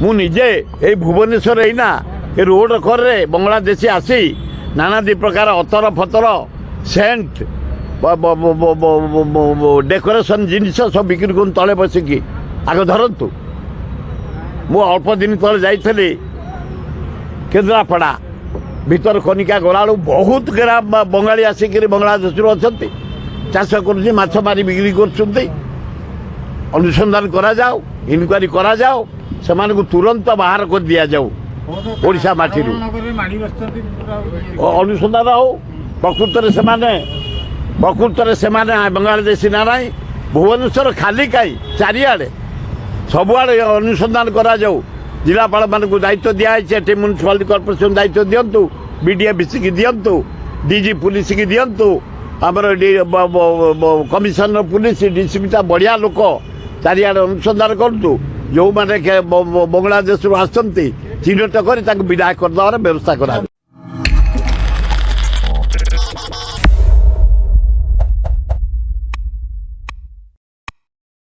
मुझे ये भुवनेश्वर एना ये रोड करे बांग्लादेशी आसी नानादी प्रकार अतर फतर सेंट डेकोरेशन जिनस सब बिक्री कर तले बसिकी आग धरतु मु अल्प दिन तले जाइली केन्द्रापड़ा भीतर कनिका गला बहुत गेरा बंगाली आसिक बांग्लादेश अच्छा चाष कर माछ मारी बिक्री कर अनुसंधान करा जाओ इनक्वारी करा जाओ से तुरंत बाहर कर दि जाऊ ओडिशा माटी अनुसंधान हो प्रकृत से बांग्लादेशी ना ना भुवनेश्वर खाली कहीं चारिआडे सबुआड़े अनुसंधान करा जाऊ जिलापाल मान दायित्व दिखाई म्यूनिसिपालिटी कॉर्पोरेशन दायित्व दिंतु बीडीएफसी की दिंतु डीजी पुलिस की दिंतु आमर कमिशनर पुलिस डीसीपी बढ़िया लोक चारिआडे अनुसंधान करूँ जो मैंने बांग्लादेश आसती चिन्हट कर विदाय करदेवार व्यवस्था करा।